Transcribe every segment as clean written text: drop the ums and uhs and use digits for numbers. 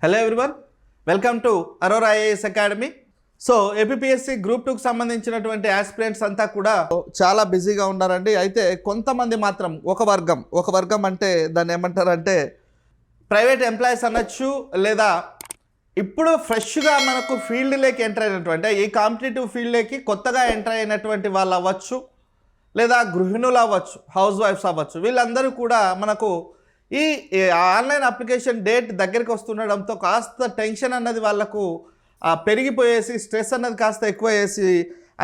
Hello everyone, welcome to Aurora IAS academy. So APSC group 2కి సంబంధించినటువంటి aspirants అంతా కూడా చాలా బిజీగా ఉన్నారండి. అయితే కొంతమంది మాత్రం ఒక వర్గం అంటే దాన్ని ఏమంటారంటే ప్రైవేట్ ఎంప్లాయీస్ అనొచ్చు, లేదా ఇప్పుడు ఫ్రెష్గా మనకు ఫీల్డ్లోకి ఎంటర్ అయినటువంటి ఈ కాంపిటేటివ్ ఫీల్డ్లోకి కొత్తగా ఎంటర్ అయినటువంటి వాళ్ళు అవ్వచ్చు, లేదా గృహిణులు అవ్వచ్చు, హౌస్ వైఫ్స్ అవ్వచ్చు. వీళ్ళందరూ కూడా మనకు ఈ ఆన్లైన్ అప్లికేషన్ డేట్ దగ్గరికి వస్తుండడంతో కాస్త టెన్షన్ అన్నది వాళ్ళకు పెరిగిపోయేసి, స్ట్రెస్ అన్నది కాస్త ఎక్కువ చేసి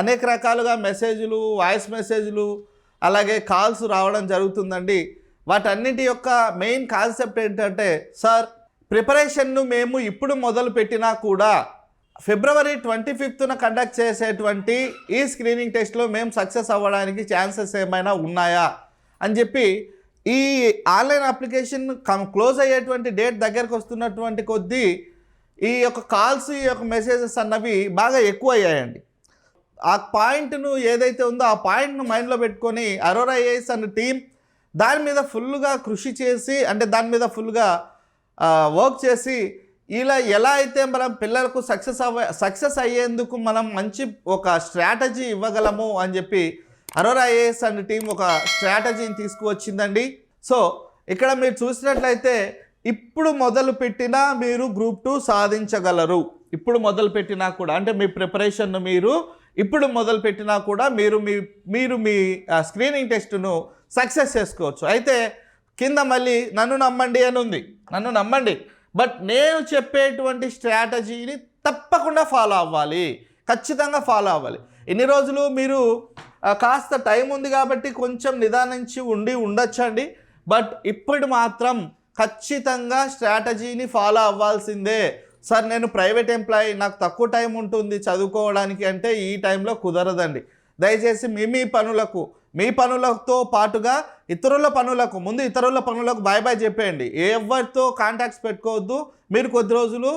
అనేక రకాలుగా మెసేజ్లు, వాయిస్ మెసేజ్లు, అలాగే కాల్స్ రావడం జరుగుతుందండి. వాటన్నిటి యొక్క మెయిన్ కాన్సెప్ట్ ఏంటంటే, సార్ ప్రిపరేషన్ను మేము ఇప్పుడు మొదలు పెట్టినా కూడా ఫిబ్రవరి 25న కండక్ట్ చేసేటువంటి ఈ స్క్రీనింగ్ టెస్ట్లో మేము సక్సెస్ అవ్వడానికి ఛాన్సెస్ ఏమైనా ఉన్నాయా అని చెప్పి ఈ ఆన్లైన్ అప్లికేషన్ క్లోజ్ అయ్యేటువంటి డేట్ దగ్గరకు వస్తున్నటువంటి కొద్దీ ఈ యొక్క కాల్స్, ఈ యొక్క మెసేజెస్ అన్నవి బాగా ఎక్కువ అయ్యాయండి. ఆ పాయింట్ను ఏదైతే ఉందో ఆ పాయింట్ను మైండ్లో పెట్టుకొని అరోరా ఐఏఎస్ అనే టీం దాని మీద ఫుల్గా కృషి చేసి, అంటే దాని మీద ఫుల్గా వర్క్ చేసి, ఇలా ఎలా అయితే మనం పిల్లలకు సక్సెస్ అయ్యేందుకు మనం మంచి ఒక స్ట్రాటజీ ఇవ్వగలము అని చెప్పి అరోరా ఐఏఎస్ అండ్ టీం ఒక స్ట్రాటజీని తీసుకువచ్చిందండి. సో ఇక్కడ మీరు చూసినట్లయితే ఇప్పుడు మొదలు పెట్టినా మీరు గ్రూప్ 2 సాధించగలరు. ఇప్పుడు మొదలు పెట్టినా కూడా, అంటే మీ ప్రిపరేషన్ను మీరు ఇప్పుడు మొదలు పెట్టినా కూడా మీరు మీ స్క్రీనింగ్ టెస్ట్ను సక్సెస్ చేసుకోవచ్చు. అయితే కింద మళ్ళీ నన్ను నమ్మండి అని ఉంది. నన్ను నమ్మండి, బట్ నేను చెప్పేటువంటి స్ట్రాటజీని తప్పకుండా ఫాలో అవ్వాలి, ఖచ్చితంగా ఫాలో అవ్వాలి. ఎన్ని రోజులు మీరు కాస్త టైం ఉంది కాబట్టి కొంచెం నిదానించి ఉండొచ్చండి, బట్ ఇప్పుడు మాత్రం ఖచ్చితంగా స్ట్రాటజీని ఫాలో అవ్వాల్సిందే. సార్ నేను ప్రైవేట్ ఎంప్లాయీ, నాకు తక్కువ టైం ఉంటుంది చదువుకోవడానికి అంటే ఈ టైంలో కుదరదండి. దయచేసి మీ పనులతో పాటుగా ఇతరుల పనులకు బాయ్ చెప్పేయండి. ఎవరితో కాంటాక్ట్స్ పెట్టుకోవద్దు. మీరు కొద్ది రోజులు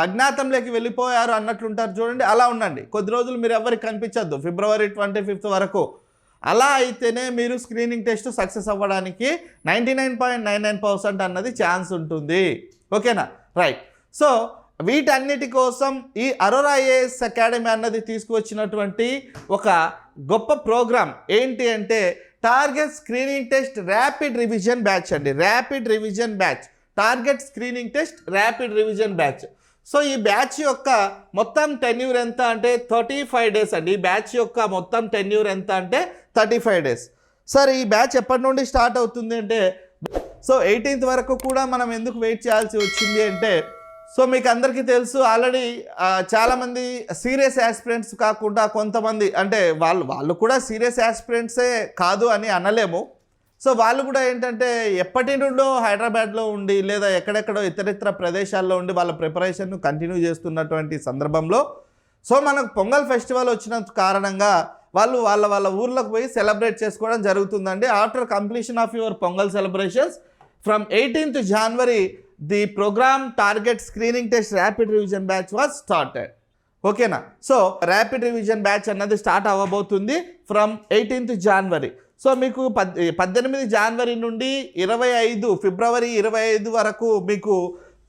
అజ్ఞాతంలోకి వెళ్ళిపోయారు అన్నట్లుంటారు చూడండి, అలా ఉండండి. కొద్ది రోజులు మీరు ఎవరికి కనిపించద్దు ఫిబ్రవరి 25th వరకు. అలా అయితేనే మీరు స్క్రీనింగ్ టెస్ట్ సక్సెస్ అవ్వడానికి 99.99% అన్నది ఛాన్స్ ఉంటుంది. ఓకేనా? రైట్. సో వీటన్నిటి కోసం ఈ అరోరా ఐఏఎస్ అకాడమీ అన్నది తీసుకువచ్చినటువంటి ఒక గొప్ప ప్రోగ్రామ్ ఏంటి అంటే target screening test rapid revision batch అండి. Target screening test rapid revision batch. So ఈ బ్యాచ్ యొక్క మొత్తం టెన్యూర్ ఎంత అంటే 35 days అండి. ఈ బ్యాచ్ యొక్క మొత్తం టెన్యూర్ ఎంత అంటే 35 days. సార్ ఈ బ్యాచ్ ఎప్పటి నుండి స్టార్ట్ అవుతుంది అంటే, సో 18th వరకు కూడా మనం ఎందుకు వెయిట్ చేయాల్సి వచ్చింది అంటే, సో మీకు అందరికీ తెలుసు ఆల్రెడీ చాలామంది సీరియస్ యాస్పిరెంట్స్ కాకుండా కొంతమంది, అంటే వాళ్ళు కూడా సీరియస్ యాస్పిరెంట్సే కాదు అని అనలేము. సో వాళ్ళు కూడా ఏంటంటే ఎప్పటి నుండో హైదరాబాద్లో ఉండి, లేదా ఎక్కడెక్కడో ఇతరితర ప్రదేశాల్లో ఉండి వాళ్ళ ప్రిపరేషన్ను కంటిన్యూ చేస్తున్నటువంటి సందర్భంలో, సో మనకు పొంగల్ ఫెస్టివల్ వచ్చిన కారణంగా వాళ్ళు వాళ్ళ ఊర్లకు పోయి సెలబ్రేట్ చేసుకోవడం జరుగుతుందండి. After completion of your Pongal celebrations from 18th January the programme target screening test rapid revision batch was started. ఓకేనా? సో ర్యాపిడ్ రివిజన్ బ్యాచ్ అన్నది స్టార్ట్ అవ్వబోతుంది ఫ్రమ్ 18th January. సో మీకు 18 January నుండి ఫిబ్రవరి 25 వరకు మీకు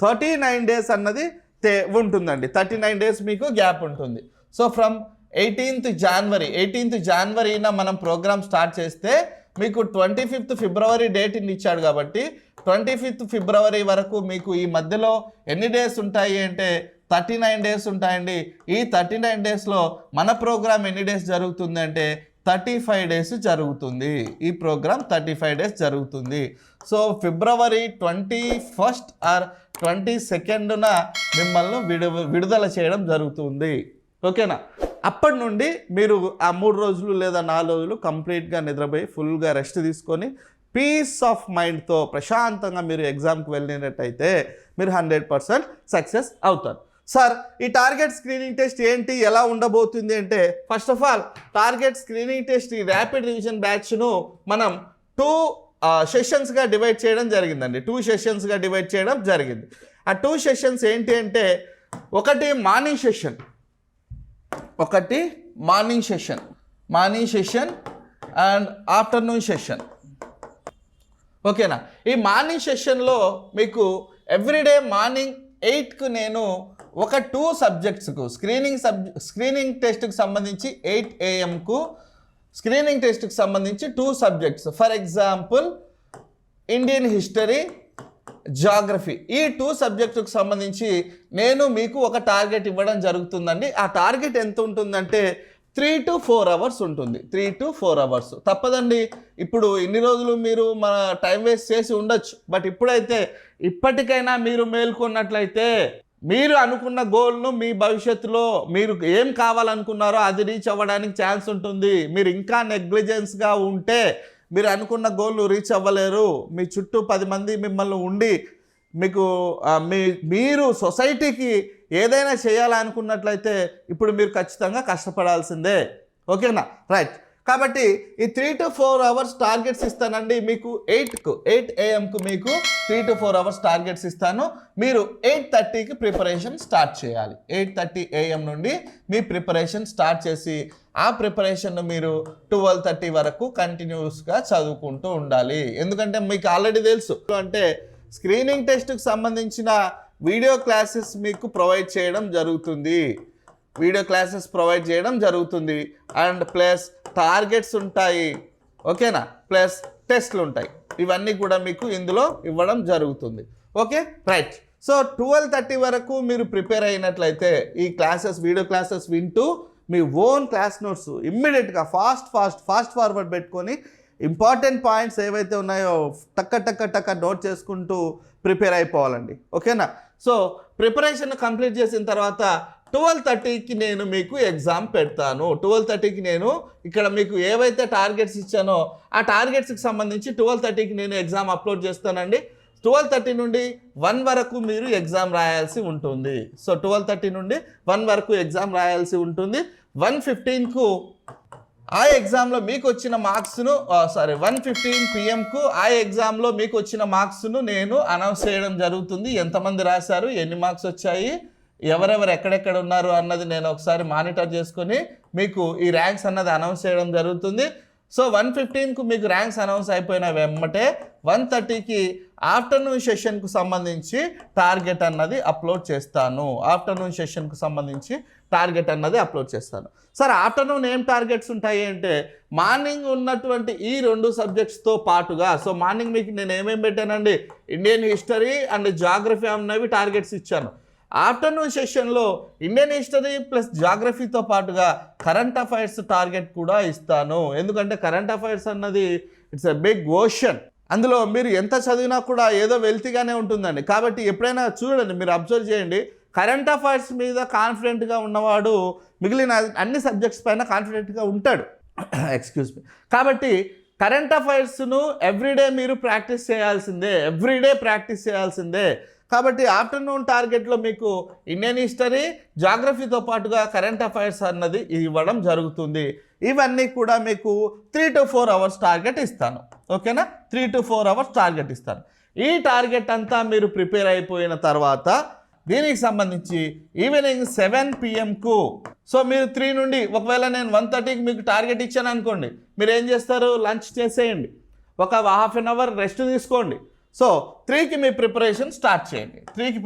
39 days అన్నది ఉంటుందండి. 39 days మీకు గ్యాప్ ఉంటుంది. సో ఫ్రమ్ 18th January మనం ప్రోగ్రామ్ స్టార్ట్ చేస్తే మీకు 25th February డేట్ ఇచ్చాడు కాబట్టి 25th February వరకు మీకు ఈ మధ్యలో ఎన్ని డేస్ ఉంటాయి అంటే 39 days ఉంటాయండి. ఈ 39 daysలో మన ప్రోగ్రామ్ ఎన్ని డేస్ జరుగుతుంది అంటే 35 days జరుగుతుంది. ఈ ప్రోగ్రామ్ 35 days జరుగుతుంది. సో February 21st ఆర్ 22ndన మిమ్మల్ని విడుదల చేయడం జరుగుతుంది. ఓకేనా? అప్పటి నుండి మీరు ఆ 3 రోజులు లేదా 4 రోజులు కంప్లీట్గా నిద్రపోయి ఫుల్గా రెస్ట్ తీసుకొని పీస్ ఆఫ్ మైండ్తో ప్రశాంతంగా మీరు ఎగ్జామ్కి వెళ్ళినట్టయితే మీరు 100% సక్సెస్ అవుతారు. సార్ ఈ టార్గెట్ స్క్రీనింగ్ టెస్ట్ ఏంటి, ఎలా ఉండబోతుంది అంటే, first of all target screening test ఈ ర్యాపిడ్ రివిజన్ బ్యాచ్ను మనం 2 సెషన్స్గా డివైడ్ చేయడం జరిగిందండి. 2 సెషన్స్గా డివైడ్ చేయడం జరిగింది. ఆ 2 సెషన్స్ ఏంటి అంటే, ఒకటి morning session and afternoon session. ఓకేనా? ఈ మార్నింగ్ సెషన్లో మీకు ఎవ్రీడే మార్నింగ్ 8కు నేను ఒక 2 సబ్జెక్ట్స్కు స్క్రీనింగ్ టెస్ట్కి సంబంధించి 8 AM స్క్రీనింగ్ టెస్ట్కి సంబంధించి 2 subjects, for example Indian history, geography, ఈ 2 సబ్జెక్టుకు సంబంధించి నేను మీకు ఒక టార్గెట్ ఇవ్వడం జరుగుతుందండి. ఆ టార్గెట్ ఎంత ఉంటుందంటే 3 to 4 అవర్స్ ఉంటుంది. 3 to 4 అవర్స్ తప్పదండి. ఇప్పుడు ఇన్ని రోజులు మీరు మన టైం వేస్ట్ చేసి ఉండొచ్చు, బట్ ఇప్పటికైనా మీరు మేల్కొన్నట్లయితే మీరు అనుకున్న గోల్ను మీ భవిష్యత్తులో మీరు ఏం కావాలనుకున్నారో అది రీచ్ అవ్వడానికి ఛాన్స్ ఉంటుంది. మీరు ఇంకా నెగ్లిజెన్స్గా ఉంటే మీరు అనుకున్న గోల్ను రీచ్ అవ్వలేరు. మీ చుట్టూ 10 మంది మిమ్మల్ని ఉండి మీకు మీరు సొసైటీకి ఏదైనా చేయాలనుకున్నట్లయితే ఇప్పుడు మీరు ఖచ్చితంగా కష్టపడాల్సిందే. ఓకేనా? రైట్. కాబట్టి ఈ 3 to 4 అవర్స్ టార్గెట్స్ ఇస్తానండి మీకు. 8 AM మీకు 3 to 4 అవర్స్ టార్గెట్స్ ఇస్తాను. మీరు 8:30కి ప్రిపరేషన్ స్టార్ట్ చేయాలి. 8:30 AM నుండి మీ ప్రిపరేషన్ స్టార్ట్ చేసి ఆ ప్రిపరేషన్ మీరు 12:30 వరకు కంటిన్యూస్గా చదువుకుంటూ ఉండాలి. ఎందుకంటే మీకు ఆల్రెడీ తెలుసు అంటే స్క్రీనింగ్ టెస్ట్కి సంబంధించిన వీడియో క్లాసెస్ మీకు ప్రొవైడ్ చేయడం జరుగుతుంది. అండ్ ప్లస్ టార్గెట్స్ ఉంటాయి. ఓకేనా? ప్లస్ టెస్ట్లు ఉంటాయి. ఇవన్నీ కూడా మీకు ఇందులో ఇవ్వడం జరుగుతుంది. Okay, right. సో 12:30 వరకు మీరు ప్రిపేర్ అయినట్లయితే ఈ వీడియో క్లాసెస్ వింటూ మీ ఓన్ క్లాస్ నోట్స్ ఇమ్మీడియట్గా ఫాస్ట్ ఫార్వర్డ్ పెట్టుకొని ఇంపార్టెంట్ పాయింట్స్ ఏవైతే ఉన్నాయో టక్క నోట్ చేసుకుంటూ ప్రిపేర్ అయిపోవాలండి. ఓకేనా? సో ప్రిపరేషన్ కంప్లీట్ చేసిన తర్వాత 12:30కి నేను మీకు ఎగ్జామ్ పెడతాను. 12:30కి నేను ఇక్కడ మీకు ఏవైతే టార్గెట్స్ ఇచ్చానో ఆ టార్గెట్స్కి సంబంధించి 12:30కి నేను ఎగ్జామ్ అప్లోడ్ చేస్తానండి. 12:30 నుండి 1 వరకు మీరు ఎగ్జామ్ రాయాల్సి ఉంటుంది. సో 12:30 నుండి 1 వరకు ఎగ్జామ్ రాయాల్సి ఉంటుంది. 1:15కు ఆ ఎగ్జామ్లో మీకు వచ్చిన మార్క్స్ను 1:15 PM ఆ ఎగ్జామ్లో మీకు వచ్చిన మార్క్స్ను నేను అనౌన్స్ చేయడం జరుగుతుంది. ఎంతమంది రాశారు, ఎన్ని మార్క్స్ వచ్చాయి, ఎవరెవరు ఎక్కడెక్కడ ఉన్నారు అన్నది నేను ఒకసారి మానిటర్ చేసుకొని మీకు ఈ ర్యాంక్స్ అన్నది అనౌన్స్ చేయడం జరుగుతుంది. సో 1:15కు మీకు ర్యాంక్స్ అనౌన్స్ అయిపోయిన వెంబటే 1:30కి ఆఫ్టర్నూన్ సెషన్కు సంబంధించి టార్గెట్ అన్నది అప్లోడ్ చేస్తాను. సార్ ఆఫ్టర్నూన్ ఏం టార్గెట్స్ ఉంటాయి అంటే మార్నింగ్ ఉన్నటువంటి ఈ 2 సబ్జెక్ట్స్తో పాటుగా, సో మార్నింగ్ మీకు నేను ఏమేమి పెట్టానండి, ఇండియన్ హిస్టరీ అండ్ జాగ్రఫీ అన్నవి టార్గెట్స్ ఇచ్చాను. ఆఫ్టర్నూన్ సెషన్లో ఇండియన్ హిస్టరీ ప్లస్ జాగ్రఫీతో పాటుగా కరెంట్ అఫైర్స్ టార్గెట్ కూడా ఇస్తాను. ఎందుకంటే కరెంట్ అఫైర్స్ అన్నది ఇట్స్ ఎ బిగ్ ఓషన్. అందులో మీరు ఎంత చదివినా కూడా ఏదో వెల్తీగానే ఉంటుందండి. కాబట్టి ఎప్పుడైనా చూడండి, మీరు అబ్జర్వ్ చేయండి, కరెంట్ అఫైర్స్ మీద కాన్ఫిడెంట్గా ఉన్నవాడు మిగిలిన అన్ని సబ్జెక్ట్స్ పైన కాన్ఫిడెంట్గా ఉంటాడు. Excuse me. కాబట్టి కరెంట్ అఫైర్స్ను ఎవ్రీడే మీరు ప్రాక్టీస్ చేయాల్సిందే. కాబట్టి ఆఫ్టర్నూన్ టార్గెట్లో మీకు ఇండియన్ హిస్టరీ, జాగ్రఫీతో పాటుగా కరెంట్ అఫైర్స్ అన్నది ఇవ్వడం జరుగుతుంది. ఇవన్నీ కూడా మీకు 3 to 4 అవర్స్ టార్గెట్ ఇస్తాను. ఓకేనా? 3 to 4 అవర్స్ టార్గెట్ ఇస్తాను. ఈ టార్గెట్ అంతా మీరు ప్రిపేర్ అయిపోయిన తర్వాత దీనికి సంబంధించి ఈవినింగ్ 7 PMకు, సో మీరు 3 నుండి ఒకవేళ నేను 1:30కి మీకు టార్గెట్ ఇచ్చాను అనుకోండి, మీరు ఏం చేస్తారు, లంచ్ చేసేయండి, ఒక ½ an hour రెస్ట్ తీసుకోండి. సో 3కి మీ ప్రిపరేషన్ స్టార్ట్ చేయండి. 3కి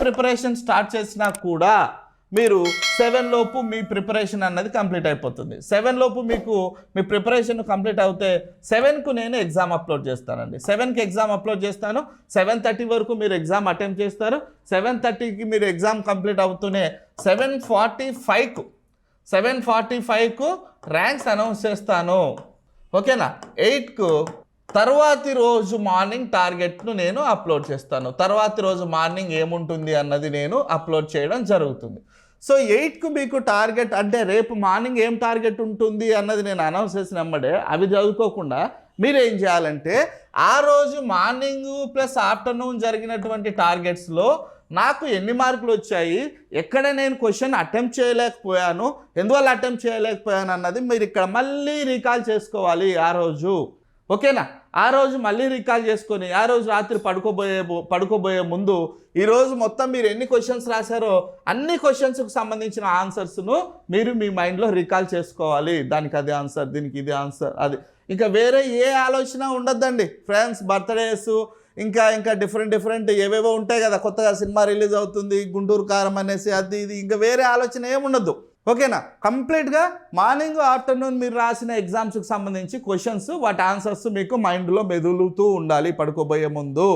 ప్రిపరేషన్ స్టార్ట్ చేసినా కూడా మీరు 7 లోపు మీ ప్రిపరేషన్ అన్నది కంప్లీట్ అయిపోతుంది. 7 లోపు మీకు మీ ప్రిపరేషన్ కంప్లీట్ అవుతే 7కు నేను ఎగ్జామ్ అప్లోడ్ చేస్తానండి. 7కి ఎగ్జామ్ అప్లోడ్ చేస్తాను. 7:30 వరకు మీరు ఎగ్జామ్ అటెంప్ట్ చేస్తారు. 7:30కి మీరు ఎగ్జామ్ కంప్లీట్ అవుతూనే 7:45కు ర్యాంక్స్ అనౌన్స్ చేస్తాను. ఓకేనా? 8కు తర్వాతి రోజు మార్నింగ్ టార్గెట్ను నేను అప్లోడ్ చేస్తాను. తర్వాతి రోజు మార్నింగ్ ఏముంటుంది అన్నది నేను అప్లోడ్ చేయడం జరుగుతుంది. సో 8కు మీకు టార్గెట్ అంటే రేపు మార్నింగ్ ఏం టార్గెట్ ఉంటుంది అన్నది నేను అనౌన్స్ చేసినమ్మడే అవి చదువుకోకుండా మీరు ఏం చేయాలంటే ఆ రోజు మార్నింగ్ ప్లస్ ఆఫ్టర్నూన్ జరిగినటువంటి టార్గెట్స్లో నాకు ఎన్ని మార్కులు వచ్చాయి, ఎక్కడ నేను క్వశ్చన్ అటెంప్ట్ చేయలేకపోయాను, ఎందువల్ల అటెంప్ట్ చేయలేకపోయాను అన్నది మీరు ఇక్కడ మళ్ళీ రీకాల్ చేసుకోవాలి ఆ రోజు. ఓకేనా? ఆ రోజు మళ్ళీ రీకాల్ చేసుకొని ఆ రోజు రాత్రి పడుకోబోయే ముందు ఈరోజు మొత్తం మీరు ఎన్ని క్వశ్చన్స్ రాశారో అన్ని క్వశ్చన్స్కి సంబంధించిన ఆన్సర్స్ను మీరు మీ మైండ్లో రీకాల్ చేసుకోవాలి. దానికి అది ఆన్సర్, దీనికి ఇది ఆన్సర్, అది ఇంకా వేరే ఏ ఆలోచన ఉండద్దండి ఫ్రెండ్స్. బర్త్డేస్ ఇంకా ఇంకా డిఫరెంట్ ఏవేవో ఉంటాయి కదా, కొత్తగా సినిమా రిలీజ్ అవుతుంది గుంటూరు కారం అనేసి అది ఇది, ఇంకా వేరే ఆలోచన ఏముండదు. ఓకేనా? కంప్లీట్గా మార్నింగ్ ఆఫ్టర్నూన్ మీరు రాసిన ఎగ్జామ్స్కి సంబంధించి క్వశ్చన్స్, వాటి ఆన్సర్స్ మీకు మైండ్లో మెదులుతూ ఉండాలి పడుకోబోయే ముందు.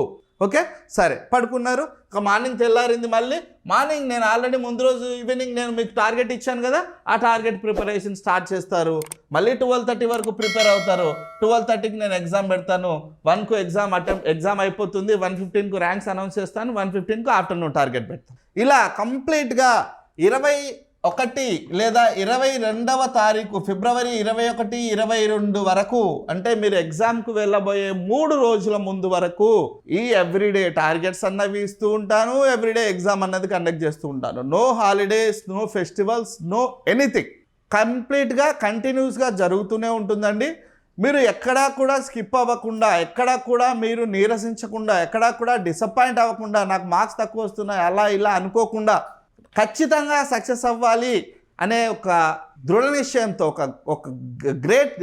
ఓకే, సరే పడుకున్నారు, ఒక మార్నింగ్ తెల్లారింది, మళ్ళీ మార్నింగ్ నేను ఆల్రెడీ ముందు రోజు ఈవినింగ్ నేను మీకు టార్గెట్ ఇచ్చాను కదా, ఆ టార్గెట్ ప్రిపరేషన్ స్టార్ట్ చేస్తారు. మళ్ళీ 12:30 వరకు ప్రిపేర్ అవుతారు. 12:30కి నేను ఎగ్జామ్ పెడతాను, 1కు ఎగ్జామ్ అయిపోతుంది, 1:15కు ర్యాంక్స్ అనౌన్స్ చేస్తాను, 1:15కు ఆఫ్టర్నూన్ టార్గెట్ పెడతాను. ఇలా కంప్లీట్గా 21 లేదా 22వ తారీఖు ఫిబ్రవరి 21, 22 వరకు, అంటే మీరు ఎగ్జామ్కు వెళ్ళబోయే 3 రోజుల ముందు వరకు ఈ ఎవ్రీడే టార్గెట్స్ అన్నవి ఇస్తూ ఉంటాను, ఎవ్రీడే ఎగ్జామ్ అన్నది కండక్ట్ చేస్తూ ఉంటాను. No holidays, no festivals, no anything. కంప్లీట్గా కంటిన్యూస్గా జరుగుతూనే ఉంటుందండి. మీరు ఎక్కడా కూడా స్కిప్ అవ్వకుండా, ఎక్కడా కూడా మీరు నీరసించకుండా, ఎక్కడా కూడా డిసప్పాయింట్ అవ్వకుండా, నాకు మార్క్స్ తక్కువ వస్తున్నాయి అలా ఇలా అనుకోకుండా ఖచ్చితంగా సక్సెస్ అవ్వాలి అనే ఒక దృఢ నిశ్చయంతో, ఒక గ్రేట్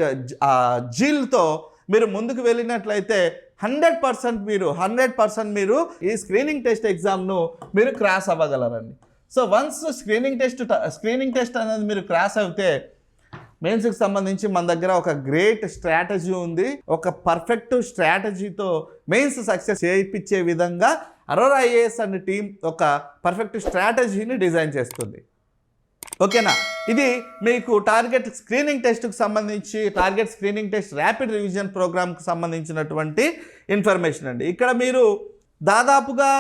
జీల్తో మీరు ముందుకు వెళ్ళినట్లయితే 100% మీరు ఈ స్క్రీనింగ్ టెస్ట్ ఎగ్జామ్ను మీరు క్రాస్ అవ్వగలరండి. సో వన్స్ స్క్రీనింగ్ టెస్ట్ అనేది మీరు క్రాస్ అయితే మెయిన్స్కి సంబంధించి మన దగ్గర ఒక గ్రేట్ స్ట్రాటజీ ఉంది. ఒక పర్ఫెక్ట్ స్ట్రాటజీతో మెయిన్స్ సక్సెస్ చేయించే విధంగా అరోరా ఐఏఎస్ అండ్ టీమ్ ఒక పర్ఫెక్ట్ స్ట్రాటజీని డిజైన్ చేస్తుంది. ఓకేనా? ఇది మీకు టార్గెట్ స్క్రీనింగ్ టెస్ట్కి సంబంధించి, target screening test rapid revision ప్రోగ్రామ్కి సంబంధించినటువంటి ఇన్ఫర్మేషన్ అండి. ఇక్కడ మీరు దాదాపుగా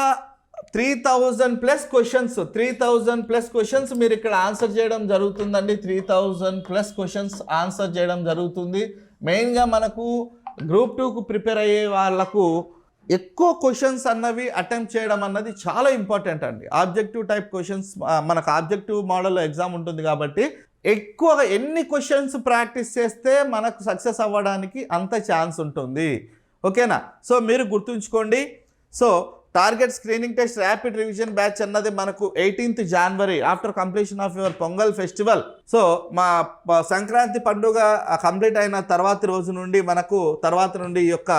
3,000+ క్వశ్చన్స్ మీరు ఇక్కడ ఆన్సర్ చేయడం జరుగుతుందండి. 3,000+ క్వశ్చన్స్ ఆన్సర్ చేయడం జరుగుతుంది. మెయిన్గా మనకు గ్రూప్ 2కు ప్రిపేర్ అయ్యే వాళ్ళకు ఎక్కువ క్వశ్చన్స్ అన్నవి అటెంప్ట్ చేయడం అన్నది చాలా ఇంపార్టెంట్ అండి. ఆబ్జెక్టివ్ టైప్ క్వశ్చన్స్, మనకు ఆబ్జెక్టివ్ మోడల్లో ఎగ్జామ్ ఉంటుంది కాబట్టి ఎక్కువగా ఎన్ని క్వశ్చన్స్ ప్రాక్టీస్ చేస్తే మనకు సక్సెస్ అవ్వడానికి అంత ఛాన్స్ ఉంటుంది. ఓకేనా? సో మీరు గుర్తుంచుకోండి. So target screening test rapid revision batch అన్నది మనకు 18th January after completion of your pongal festival. So మా సంక్రాంతి పండుగ కంప్లీట్ అయిన తర్వాత నుండి ఈ యొక్క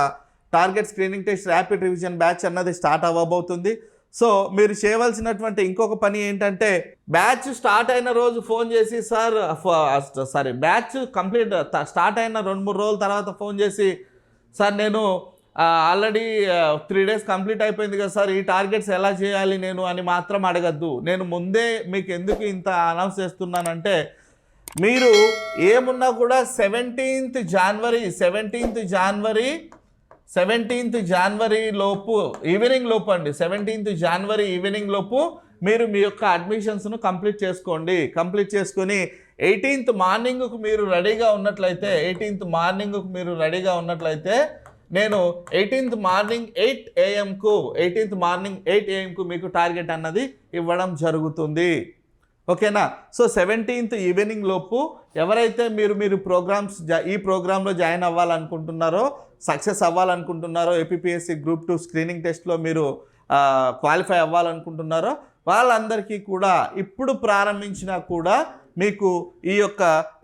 target screening test rapid revision batch అన్నది స్టార్ట్ అవ్వబోతుంది. సో మీరు చేయవలసినటువంటి ఇంకొక పని ఏంటంటే, బ్యాచ్ స్టార్ట్ అయిన రోజు ఫోన్ చేసి బ్యాచ్ కంప్లీట్ స్టార్ట్ అయిన 2-3 రోజుల తర్వాత ఫోన్ చేసి, సార్ నేను ఆల్రెడీ 3 days కంప్లీట్ అయిపోయింది కదా సార్, ఈ టార్గెట్స్ ఎలా చేయాలి నేను అని మాత్రం అడగద్దు. నేను ముందే మీకు ఎందుకు ఇంత అనౌన్స్ చేస్తున్నానంటే, మీరు ఏమున్నా కూడా 17th January లోపు ఈవినింగ్ లోపు అండి, 17th January ఈవినింగ్ లోపు మీరు మీ యొక్క అడ్మిషన్స్ను కంప్లీట్ చేసుకొని 18th మార్నింగ్కు మీరు రెడీగా ఉన్నట్లయితే నేను 18th మార్నింగ్ 8 AM మీకు టార్గెట్ అన్నది ఇవ్వడం జరుగుతుంది. ఓకేనా? సో 17th ఈవినింగ్ లోపు ఎవరైతే మీరు ఈ ప్రోగ్రాంలో జాయిన్ అవ్వాలనుకుంటున్నారో, సక్సెస్ అవ్వాలనుకుంటున్నారో, ఏపీపీఎస్సీ గ్రూప్ 2 స్క్రీనింగ్ టెస్ట్లో మీరు క్వాలిఫై అవ్వాలనుకుంటున్నారో వాళ్ళందరికీ కూడా ఇప్పుడు ప్రారంభించినా కూడా మీకు ఈ యొక్క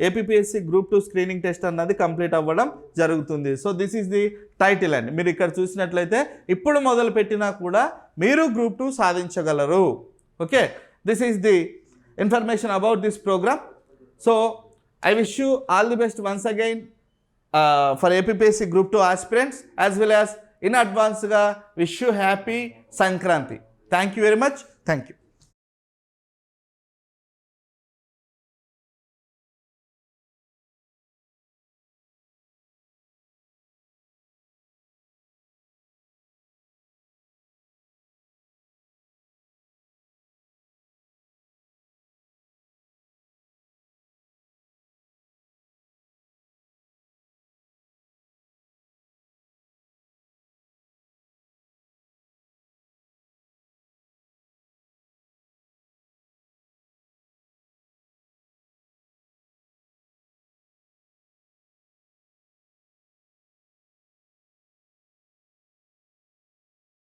ఏపీపీఎస్సీ గ్రూప్ 2 స్క్రీనింగ్ టెస్ట్ అన్నది కంప్లీట్ అవ్వడం జరుగుతుంది. So this is the title అండి. మీరు ఇక్కడ చూసినట్లయితే ఇప్పుడు మొదలు పెట్టినా కూడా మీరు గ్రూప్ 2 సాధించగలరు. Okay, this is the information about this program. So I wish you all the best once again for APPSC Group 2 aspirants, as well as in advance ga wish you happy Sankranti. Thank you very much. Thank you.